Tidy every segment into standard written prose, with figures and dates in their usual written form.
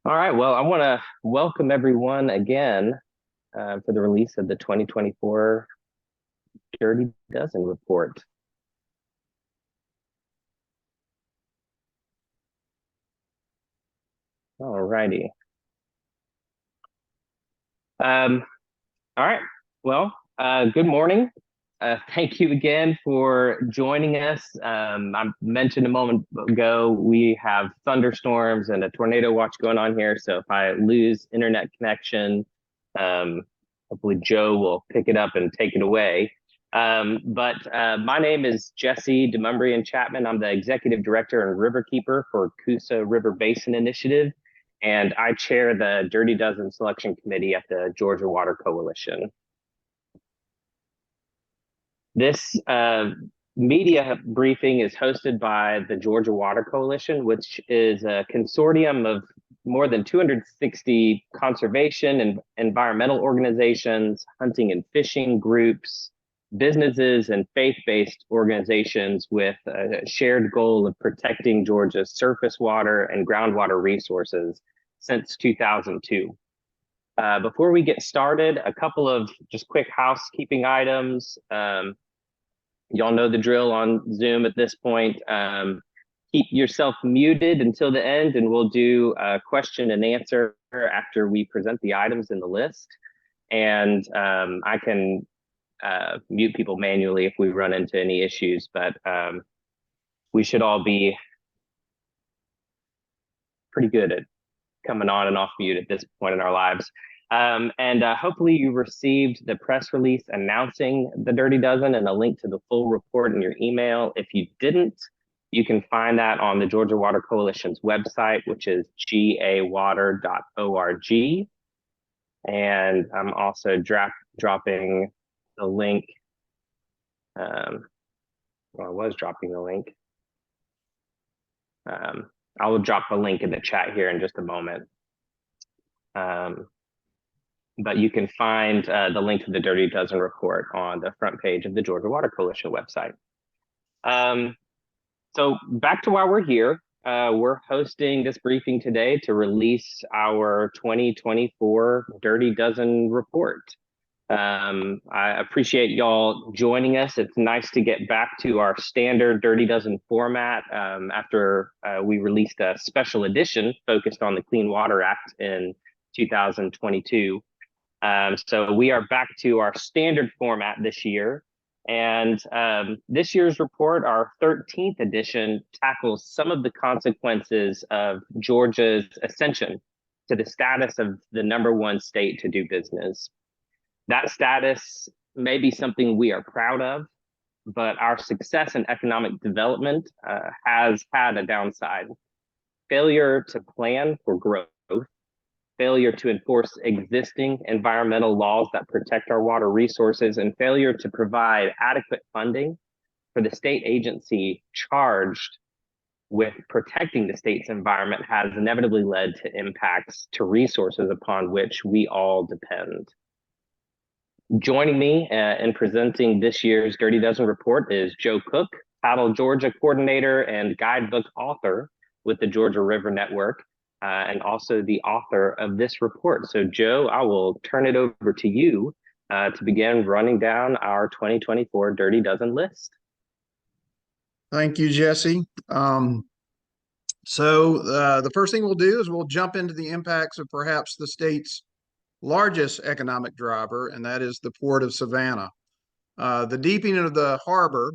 All right. Well, I want to welcome everyone again for the release of the 2024 Dirty Dozen report. All righty. All right. Well, good morning. Thank you again for joining us. I mentioned a moment ago, we have thunderstorms and a tornado watch going on here. So if I lose internet connection, um, hopefully Joe will pick it up and take it away. But my name is Jesse DeMumbrian Chapman. I'm the executive director and riverkeeper for Coosa River Basin Initiative, and I chair the Dirty Dozen Selection Committee at the Georgia Water Coalition. This media briefing is hosted by the Georgia Water Coalition, which is a consortium of more than 260 conservation and environmental organizations, hunting and fishing groups, businesses, and faith-based organizations with a shared goal of protecting Georgia's surface water and groundwater resources since 2002. Before we get started, a couple of just quick housekeeping items. Y'all know the drill on Zoom at this point. Keep yourself muted until the end, and we'll do a question and answer after we present the items in the list. And I can mute people manually if we run into any issues, but we should all be pretty good at coming on and off mute at this point in our lives. And hopefully you received the press release announcing the Dirty Dozen and a link to the full report in your email. If you didn't, you can find that on the Georgia Water Coalition's website, which is gawater.org. And I'm also dropping the link. Well, I was dropping the link. I will drop the link in the chat here in just a moment. But you can find the link to the Dirty Dozen report on the front page of the Georgia Water Coalition website. So back to why we're here. We're hosting this briefing today to release our 2024 Dirty Dozen report. I appreciate y'all joining us. It's nice to get back to our standard Dirty Dozen format after we released a special edition focused on the Clean Water Act in 2022. So we are back to our standard format this year. And this year's report, our 13th edition, tackles some of the consequences of Georgia's ascension to the status of the #1 state to do business. That status may be something we are proud of, but our success in economic development has had a downside. Failure to plan for growth, failure to enforce existing environmental laws that protect our water resources, and failure to provide adequate funding for the state agency charged with protecting the state's environment has inevitably led to impacts to resources upon which we all depend. Joining me in presenting this year's Dirty Dozen report is Joe Cook, Paddle Georgia coordinator and guidebook author with the Georgia River Network, and also the author of this report. So Joe, I will turn it over to you to begin running down our 2024 Dirty Dozen list. Thank you, Jesse. The first thing we'll do is we'll jump into the impacts of perhaps the state's largest economic driver, and that is the Port of Savannah. The deepening of the harbor,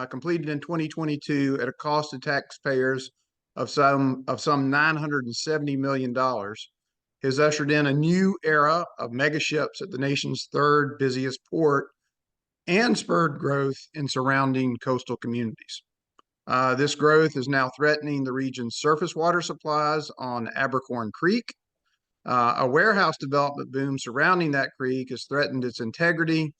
completed in 2022 at a cost to taxpayers of some $970 million, has ushered in a new era of mega ships at the nation's third busiest port and spurred growth in surrounding coastal communities. This growth is now threatening the region's surface water supplies on Abercorn Creek. A warehouse development boom surrounding that creek has threatened its integrity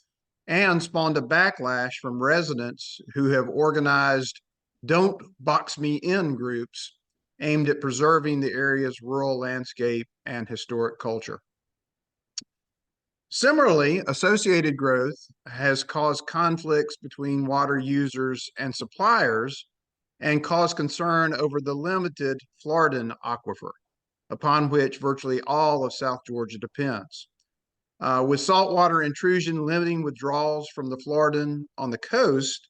and spawned a backlash from residents who have organized "Don't Box Me In" groups aimed at preserving the area's rural landscape and historic culture. Similarly, associated growth has caused conflicts between water users and suppliers and caused concern over the limited Floridan aquifer. upon which virtually all of South Georgia depends. With saltwater intrusion limiting withdrawals from the Floridan on the coast,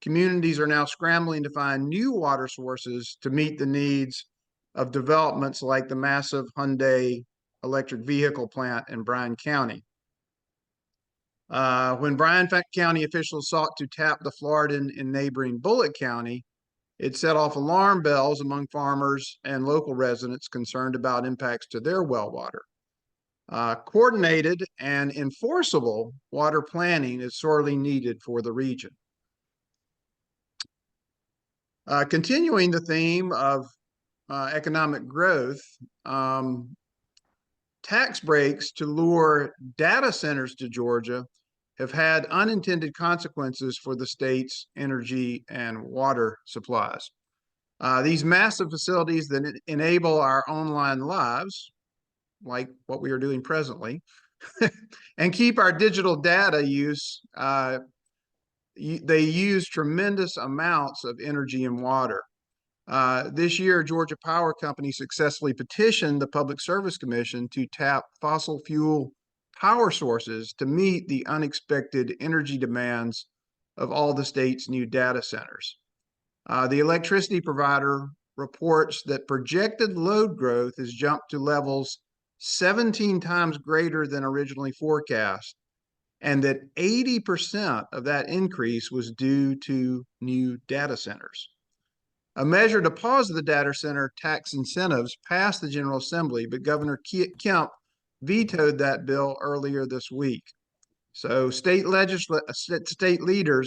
communities are now scrambling to find new water sources to meet the needs of developments like the massive Hyundai electric vehicle plant in Bryan County. When Bryan County officials sought to tap the Floridan in neighboring Bullitt County, it set off alarm bells among farmers and local residents concerned about impacts to their well water. Coordinated and enforceable water planning is sorely needed for the region. Continuing the theme of economic growth, tax breaks to lure data centers to Georgia have had unintended consequences for the state's energy and water supplies. These massive facilities that enable our online lives, like what we are doing presently, and keep our digital data use, they use tremendous amounts of energy and water. This year, Georgia Power Company successfully petitioned the Public Service Commission to tap fossil fuel power sources to meet the unexpected energy demands of all the state's new data centers. The electricity provider reports that projected load growth has jumped to levels 17 times greater than originally forecast, and that 80% of that increase was due to new data centers. A measure to pause the data center tax incentives passed the General Assembly, but Governor Kemp vetoed that bill earlier this week. So state leaders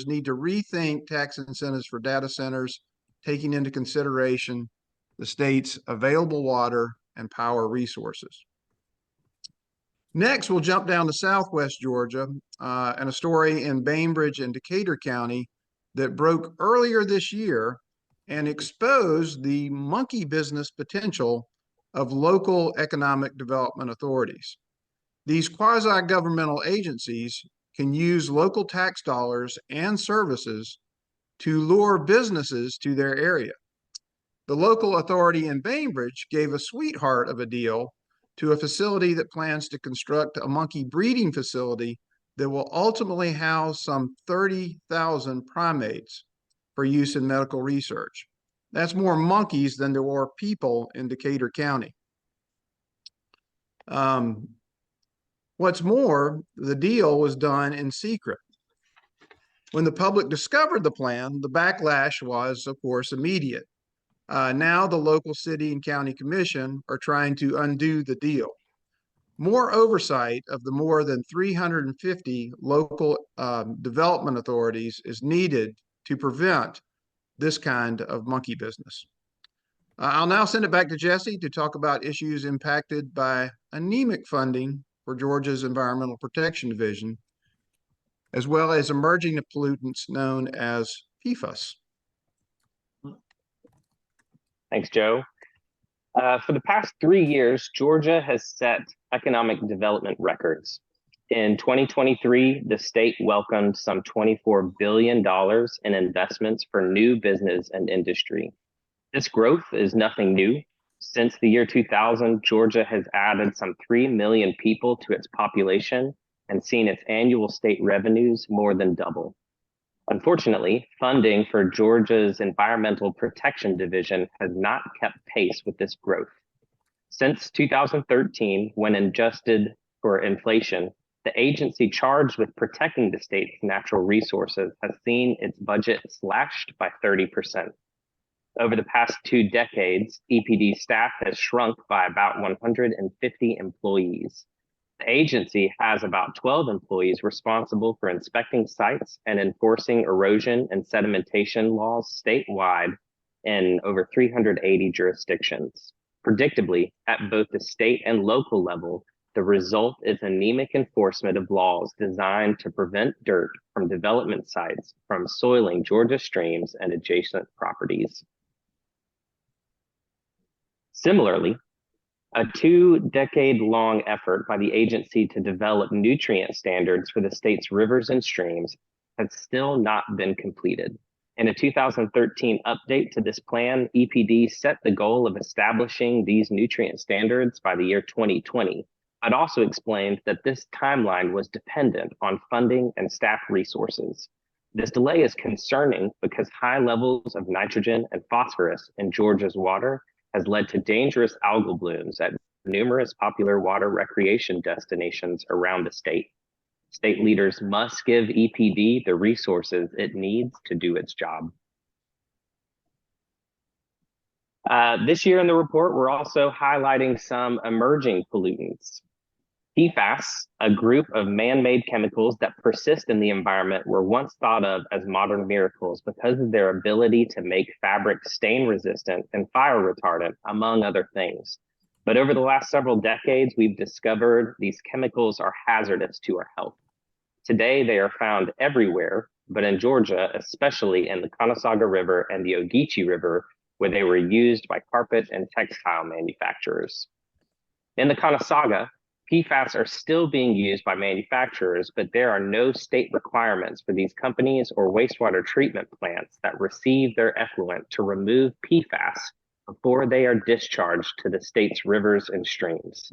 need to rethink tax incentives for data centers, taking into consideration the state's available water and power resources. Next, we'll jump down to Southwest Georgia and a story in Bainbridge and Decatur County that broke earlier this year and exposed the monkey business potential of local economic development authorities. These quasi-governmental agencies can use local tax dollars and services to lure businesses to their area. The local authority in Bainbridge gave a sweetheart of a deal to a facility that plans to construct a monkey breeding facility that will ultimately house some 30,000 primates for use in medical research. That's more monkeys than there were people in Decatur County. What's more, the deal was done in secret. When the public discovered the plan, the backlash was, of course, immediate. Now the local city and county commission are trying to undo the deal. More oversight of the more than 350 local development authorities is needed to prevent this kind of monkey business. I'll now send it back to Jesse to talk about issues impacted by anemic funding for Georgia's Environmental Protection Division, as well as emerging pollutants known as PFAS. Thanks, Joe. For the past 3 years, Georgia has set economic development records. In 2023, the state welcomed some $24 billion in investments for new business and industry. This growth is nothing new. Since the year 2000, Georgia has added some 3 million people to its population and seen its annual state revenues more than double. Unfortunately, funding for Georgia's Environmental Protection Division has not kept pace with this growth. Since 2013, when adjusted for inflation, the agency charged with protecting the state's natural resources has seen its budget slashed by 30%. Over the past 2 decades, EPD staff has shrunk by about 150 employees. The agency has about 12 employees responsible for inspecting sites and enforcing erosion and sedimentation laws statewide in over 380 jurisdictions. Predictably, at both the state and local level, the result is anemic enforcement of laws designed to prevent dirt from development sites from soiling Georgia streams and adjacent properties. Similarly, a 2-decade-long effort by the agency to develop nutrient standards for the state's rivers and streams has still not been completed. In a 2013 update to this plan, EPD set the goal of establishing these nutrient standards by the year 2020, but also explained that this timeline was dependent on funding and staff resources. This delay is concerning because high levels of nitrogen and phosphorus in Georgia's water has led to dangerous algal blooms at numerous popular water recreation destinations around the state. State leaders must give EPD the resources it needs to do its job. This year in the report, we're also highlighting some emerging pollutants. PFAS, a group of man-made chemicals that persist in the environment, were once thought of as modern miracles because of their ability to make fabric stain-resistant and fire retardant, among other things. But over the last several decades, we've discovered these chemicals are hazardous to our health. Today, they are found everywhere, but in Georgia, especially in the Conasauga River and the Ogeechee River, where they were used by carpet and textile manufacturers. In the Conasauga, PFAS are still being used by manufacturers, but there are no state requirements for these companies or wastewater treatment plants that receive their effluent to remove PFAS before they are discharged to the state's rivers and streams.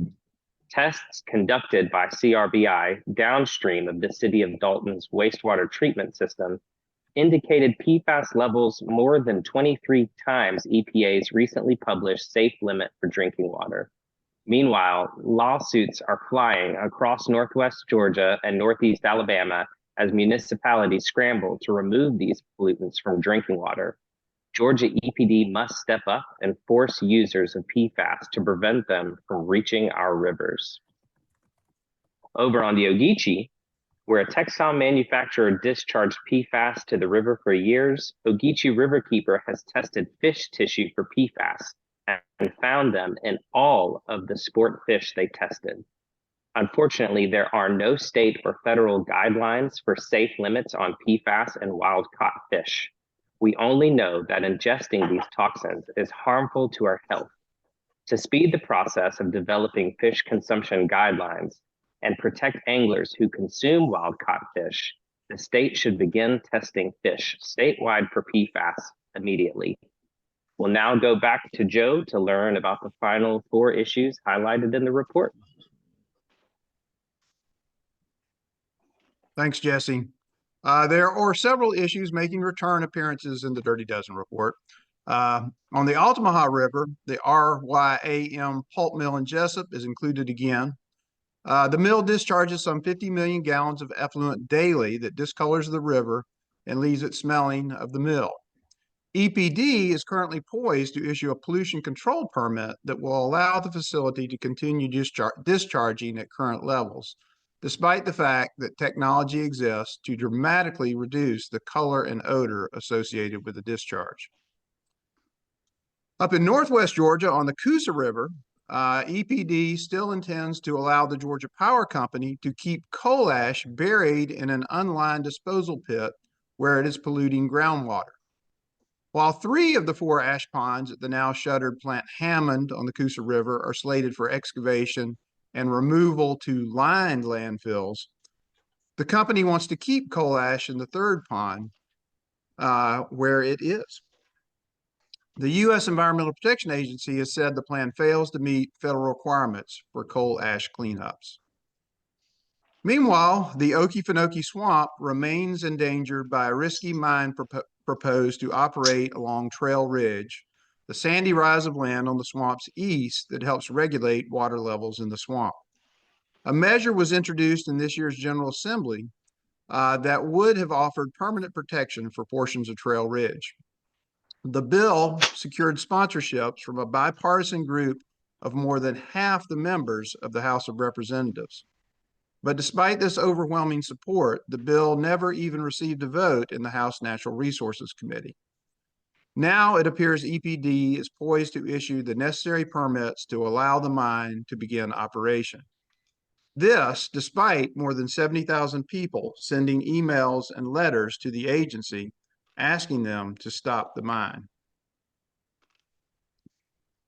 Tests conducted by CRBI downstream of the city of Dalton's wastewater treatment system indicated PFAS levels more than 23 times EPA's recently published safe limit for drinking water. Meanwhile, lawsuits are flying across Northwest Georgia and Northeast Alabama as municipalities scramble to remove these pollutants from drinking water. Georgia EPD must step up and force users of PFAS to prevent them from reaching our rivers. Over on the Ogeechee, where a textile manufacturer discharged PFAS to the river for years, Ogeechee Riverkeeper has tested fish tissue for PFAS and found them in all of the sport fish they tested. Unfortunately, there are no state or federal guidelines for safe limits on PFAS in wild-caught fish. We only know that ingesting these toxins is harmful to our health. To speed the process of developing fish consumption guidelines and protect anglers who consume wild-caught fish, the state should begin testing fish statewide for PFAS immediately. We'll now go back to Joe to learn about the final 4 issues highlighted in the report. Thanks, Jesse. There are several issues making return appearances in the Dirty Dozen report. On the Altamaha River, the RYAM pulp mill in Jessup is included again. The mill discharges some 50 million gallons of effluent daily that discolors the river and leaves it smelling of the mill. EPD is currently poised to issue a pollution control permit that will allow the facility to continue discharging at current levels, despite the fact that technology exists to dramatically reduce the color and odor associated with the discharge. Up in Northwest Georgia on the Coosa River, EPD still intends to allow the Georgia Power Company to keep coal ash buried in an unlined disposal pit where it is polluting groundwater. While 3 of the 4 ash ponds at the now shuttered Plant Hammond on the Coosa River are slated for excavation and removal to lined landfills, the company wants to keep coal ash in the 3rd pond where it is. The U.S. Environmental Protection Agency has said the plan fails to meet federal requirements for coal ash cleanups. Meanwhile, the Okefenokee Swamp remains endangered by a risky mine proposed to operate along Trail Ridge, the sandy rise of land on the swamp's east that helps regulate water levels in the swamp. A measure was introduced in this year's General Assembly that would have offered permanent protection for portions of Trail Ridge. The bill secured sponsorships from a bipartisan group of more than half the members of the House of Representatives. But despite this overwhelming support, the bill never even received a vote in the House Natural Resources Committee. Now it appears EPD is poised to issue the necessary permits to allow the mine to begin operation. This, despite more than 70,000 people sending emails and letters to the agency asking them to stop the mine.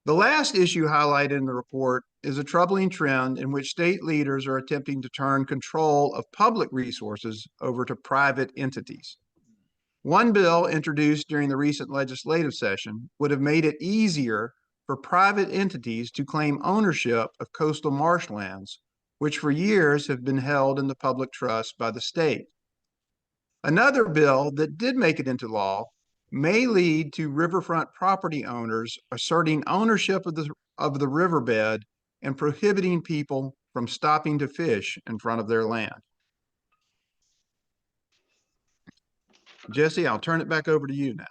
The last issue highlighted in the report is a troubling trend in which state leaders are attempting to turn control of public resources over to private entities. One bill introduced during the recent legislative session would have made it easier for private entities to claim ownership of coastal marshlands, which for years have been held in the public trust by the state. Another bill that did make it into law may lead to riverfront property owners asserting ownership of the riverbed and prohibiting people from stopping to fish in front of their land. Jesse, I'll turn it back over to you now.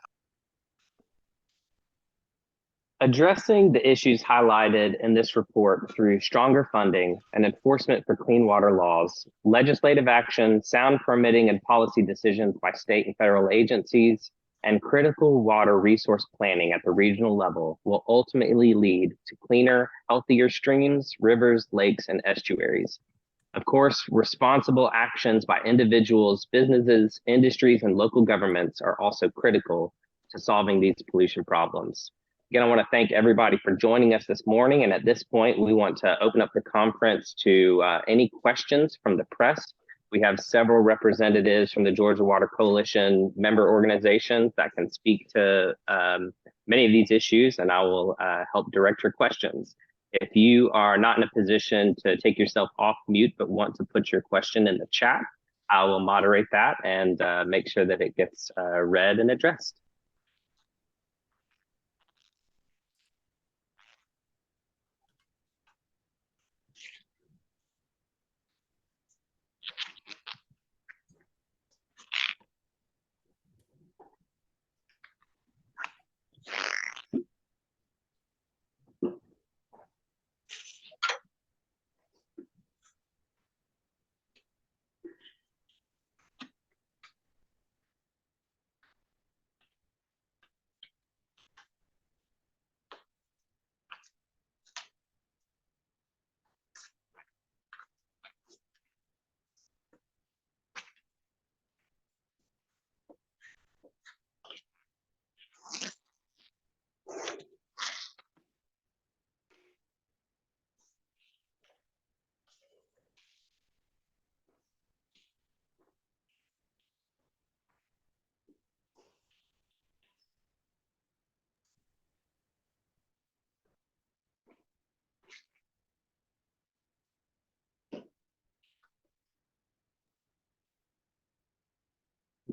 Addressing the issues highlighted in this report through stronger funding and enforcement for clean water laws, legislative action, sound permitting and policy decisions by state and federal agencies, and critical water resource planning at the regional level will ultimately lead to cleaner, healthier streams, rivers, lakes, and estuaries. Of course, responsible actions by individuals, businesses, industries, and local governments are also critical to solving these pollution problems. Again, I want to thank everybody for joining us this morning. And at this point, we want to open up the conference to any questions from the press. We have several representatives from the Georgia Water Coalition member organizations that can speak to many of these issues, and I will help direct your questions. If you are not in a position to take yourself off mute but want to put your question in the chat, I will moderate that and make sure that it gets read and addressed.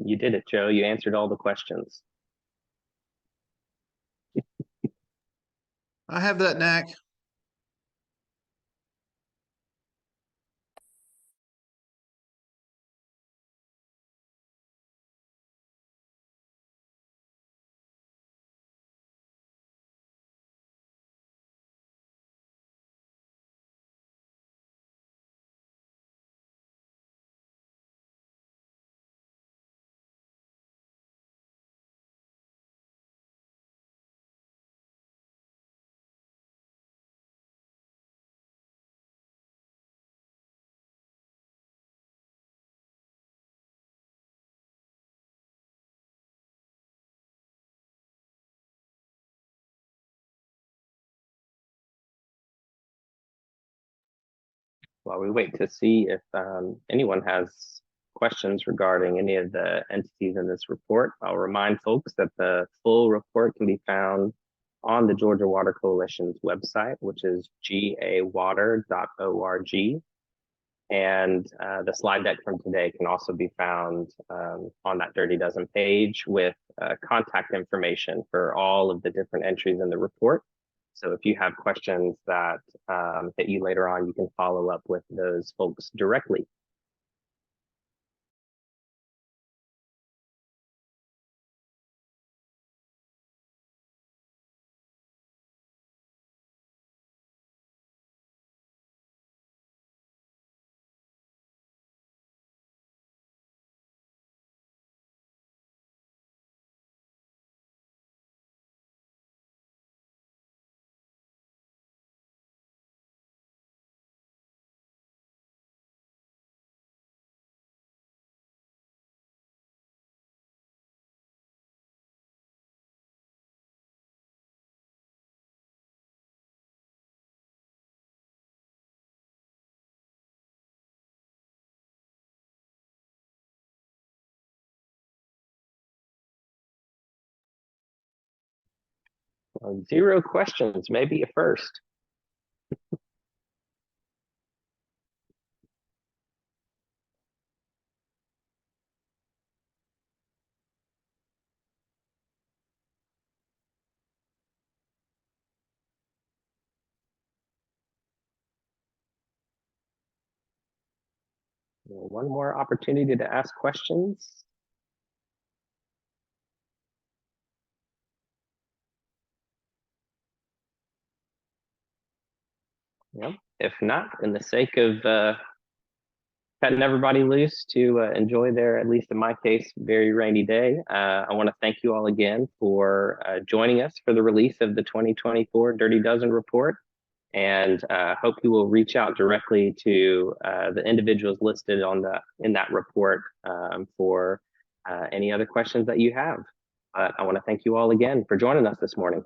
You did it, Joe. You answered all the questions. I have that knack. While we wait to see if anyone has questions regarding any of the entities in this report, I'll remind folks that the full report can be found on the Georgia Water Coalition's website, which is gawater.org. And the slide deck from today can also be found on that Dirty Dozen page with contact information for all of the different entries in the report. So if you have questions that hit you later on, you can follow up with those folks directly. Zero questions, maybe a first. One more opportunity to ask questions. Yep. If not, in the sake of cutting everybody loose to enjoy their, at least in my case, very rainy day, I want to thank you all again for joining us for the release of the 2024 Dirty Dozen report, and hope you will reach out directly to the individuals listed on in that report for any other questions that you have. I want to thank you all again for joining us this morning.